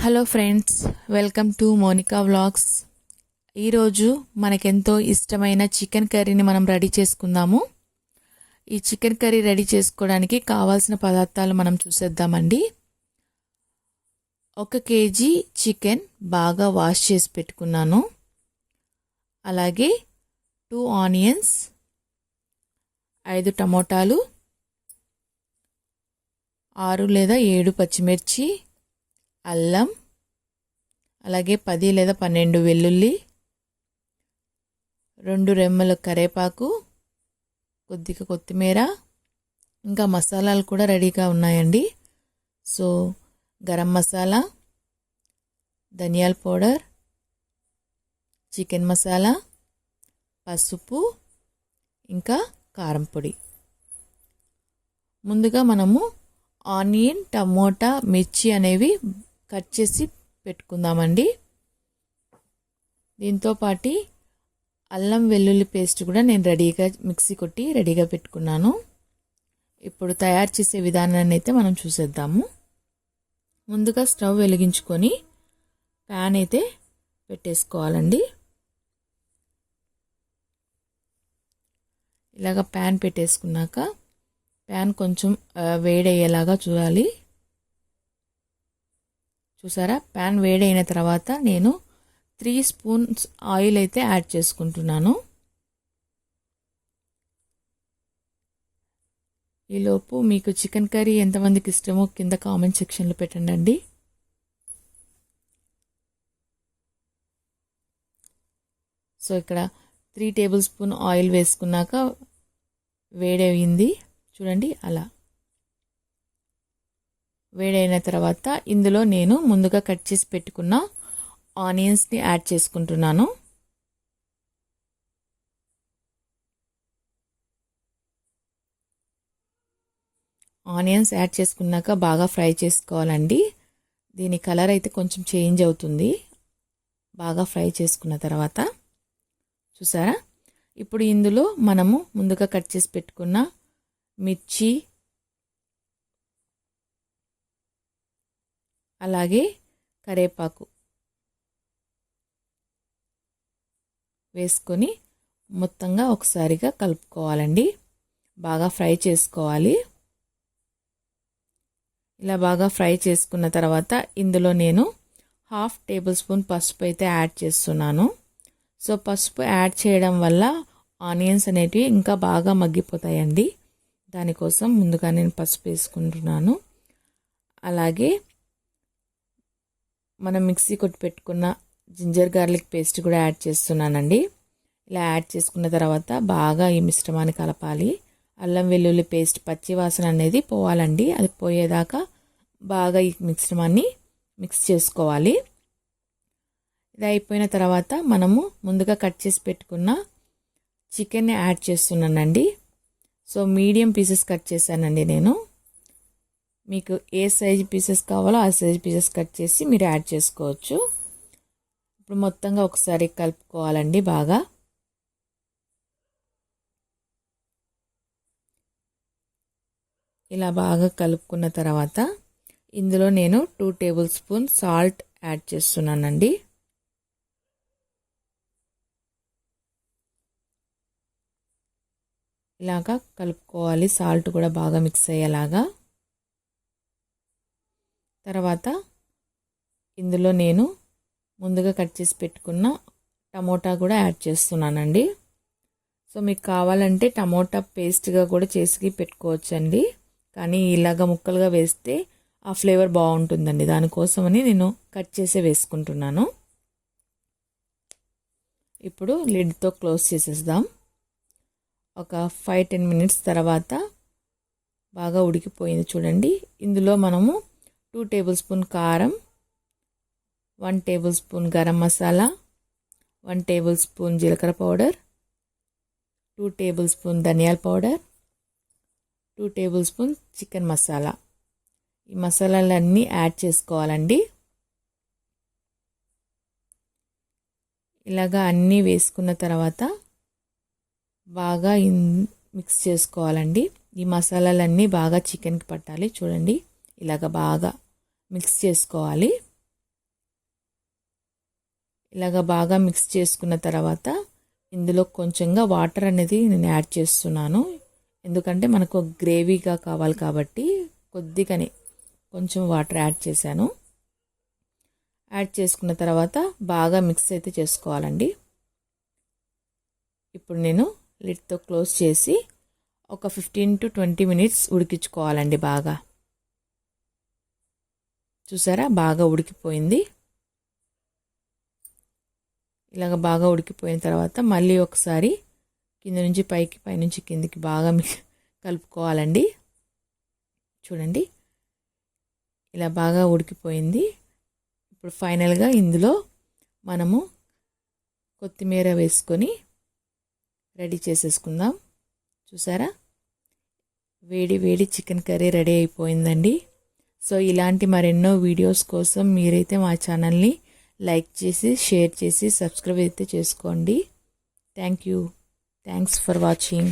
Hello friends, welcome to Monika vlogs. ఈరోజు మనకెంతో ఇష్టమైన చికెన్ కర్రీని మనం రెడీ చేసుకుందాము. ఈ చికెన్ కర్రీ రెడీ చేసుకోవడానికి కావాల్సిన పదార్థాలు మనం చూసేద్దామండి. 1 కేజీ చికెన్ బాగా వాష్ చేసి పెట్టుకున్నాను. అలాగే 2 ఆనియన్స్, 5 టమోటాలు, 6 లేదా 7 పచ్చిమిర్చి, అల్లం, అలాగే 10 లేదా 12 వెల్లుల్లి, 2 రెమ్మల కరివేపాకు, కొద్దిగా కొత్తిమీర, ఇంకా మసాలాలు కూడా రెడీగా ఉన్నాయండి. సో గరం మసాలా, ధనియాల పౌడర్, చికెన్ మసాలా, పసుపు, ఇంకా కారం పొడి. ముందుగా మనము ఆనియన్, టమోటా, మిర్చి అనేవి కట్ చేసి పెట్టుకుందామండి. దీంతో పాటు అల్లం వెల్లుల్లి పేస్ట్ కూడా నేను రెడీగా మిక్సీ కొట్టి రెడీగా పెట్టుకున్నాను. ఇప్పుడు తయారు చేసే విధానాన్ని అయితే మనం చూసేద్దాము. ముందుగా స్టవ్ వెలిగించుకొని ప్యాన్ అయితే పెట్టేసుకోవాలండి. ఇలాగ ప్యాన్ పెట్టేసుకున్నాక ప్యాన్ కొంచెం వేడయ్యేలాగా చూడాలి. చూసారా, ప్యాన్ వేడైన తర్వాత నేను 3 స్పూన్స్ ఆయిల్ అయితే యాడ్ చేసుకుంటున్నాను. ఈలోపు మీకు చికెన్ కర్రీ ఎంతమందికి ఇష్టమో కింద కామెంట్ సెక్షన్లో పెట్టండి. సో ఇక్కడ 3 టేబుల్ స్పూన్ ఆయిల్ వేసుకున్నాక వేడయింది చూడండి. అలా వేడైన తర్వాత ఇందులో నేను ముందుగా కట్ చేసి పెట్టుకున్న ఆనియన్స్ని యాడ్ చేసుకుంటున్నాను. ఆనియన్స్ యాడ్ చేసుకున్నాక బాగా ఫ్రై చేసుకోవాలండి. దీని కలర్ అయితే కొంచెం చేంజ్ అవుతుంది బాగా ఫ్రై చేసుకున్న తర్వాత. చూసారా, ఇప్పుడు ఇందులో మనము ముందుగా కట్ చేసి పెట్టుకున్న మిర్చి, అలాగే కరివేపాకు వేసుకొని మొత్తంగా ఒకసారిగా కలుపుకోవాలండి. బాగా ఫ్రై చేసుకోవాలి. ఇలా బాగా ఫ్రై చేసుకున్న తర్వాత ఇందులో నేను 1/2 టేబుల్ స్పూన్ పసుపు అయితే యాడ్ చేస్తున్నాను. సో పసుపు యాడ్ చేయడం వల్ల ఆనియన్స్ అనేటివి ఇంకా బాగా మగ్గిపోతాయండి. దానికోసం ముందుగా నేను పసుపు వేసుకుంటున్నాను. అలాగే మనం మిక్సీ కొట్టి పెట్టుకున్న జింజర్ గార్లిక్ పేస్ట్ కూడా యాడ్ చేస్తున్నానండి. ఇలా యాడ్ చేసుకున్న తర్వాత బాగా ఈ మిశ్రమాన్ని కలపాలి. అల్లం వెల్లుల్లి పేస్ట్ పచ్చి వాసన అనేది పోవాలండి. అది పోయేదాకా బాగా ఈ మిశ్రమాన్ని మిక్స్ చేసుకోవాలి. ఇది అయిపోయిన తర్వాత మనము ముందుగా కట్ చేసి పెట్టుకున్న చికెన్ని యాడ్ చేస్తున్నానండి. సో మీడియం పీసెస్ కట్ చేశానండి నేను. మీకు ఏ సైజ్ పీసెస్ కావాలో ఆ సైజ్ పీసెస్ కట్ చేసి మీరు యాడ్ చేసుకోవచ్చు. ఇప్పుడు మొత్తంగా ఒకసారి కలుపుకోవాలండి బాగా. ఇలా బాగా కలుపుకున్న తర్వాత ఇందులో నేను 2 టేబుల్ స్పూన్ సాల్ట్ యాడ్ చేస్తున్నానండి. ఇలాగా కలుపుకోవాలి, సాల్ట్ కూడా బాగా మిక్స్ అయ్యేలాగా. తర్వాత ఇందులో నేను ముందుగా కట్ చేసి పెట్టుకున్న టమోటా కూడా యాడ్ చేస్తున్నానండి. సో మీకు కావాలంటే టమోటా పేస్ట్గా కూడా చేసి పెట్టుకోవచ్చండి. కానీ ఇలాగ ముక్కలుగా వేస్తే ఆ ఫ్లేవర్ బాగుంటుందండి. దానికోసమని నేను కట్ చేసి వేసుకుంటున్నాను. ఇప్పుడు లిడ్తో క్లోజ్ చేసేద్దాం. ఒక 5-10 మినిట్స్ తర్వాత బాగా ఉడికిపోయింది చూడండి. ఇందులో మనము 2 టేబుల్ స్పూన్ కారం, 1 table spoon garam masala, 1 table spoon జీలకర్ర పౌడర్, 2 టేబుల్ స్పూన్ ధనియాల powder, 2 table spoon chicken masala, ఈ మసాలాలన్నీ యాడ్ చేసుకోవాలండి. ఇలాగా అన్నీ వేసుకున్న తర్వాత బాగా మిక్స్ చేసుకోవాలండి. ఈ మసాలాలన్నీ బాగా చికెన్కి పట్టాలి. చూడండి, ఇలాగ బాగా మిక్స్ చేసుకోవాలి. ఇలాగ బాగా మిక్స్ చేసుకున్న తర్వాత ఇందులో కొంచెంగా వాటర్ అనేది నేను యాడ్ చేస్తున్నాను. ఎందుకంటే మనకు గ్రేవీగా కావాలి కాబట్టి కొద్దిగానే కొంచెం వాటర్ యాడ్ చేశాను. యాడ్ చేసుకున్న తర్వాత బాగా మిక్స్ అయితే చేసుకోవాలండి. ఇప్పుడు నేను లిడ్తో క్లోజ్ చేసి ఒక 15 to 20 మినిట్స్ ఉడికించుకోవాలండి. బాగా చూసారా, బాగా ఉడికిపోయింది. ఇలాగ బాగా ఉడికిపోయిన తర్వాత మళ్ళీ ఒకసారి కింద నుంచి పైకి, పైనుంచి కిందికి బాగా కలుపుకోవాలండి. చూడండి, ఇలా బాగా ఉడికిపోయింది. ఇప్పుడు ఫైనల్గా ఇందులో మనము కొత్తిమీర వేసుకొని రెడీ చేసేసుకుందాం. చూసారా, వేడి వేడి చికెన్ కర్రీ రెడీ అయిపోయిందండి. సో ఇలాంటి మరెన్నో వీడియోస్ కోసం మీరైతే మా ఛానల్ని లైక్ చేసి, షేర్ చేసి, సబ్స్క్రైబ్ అయితే చేసుకోండి. Thanks for watching.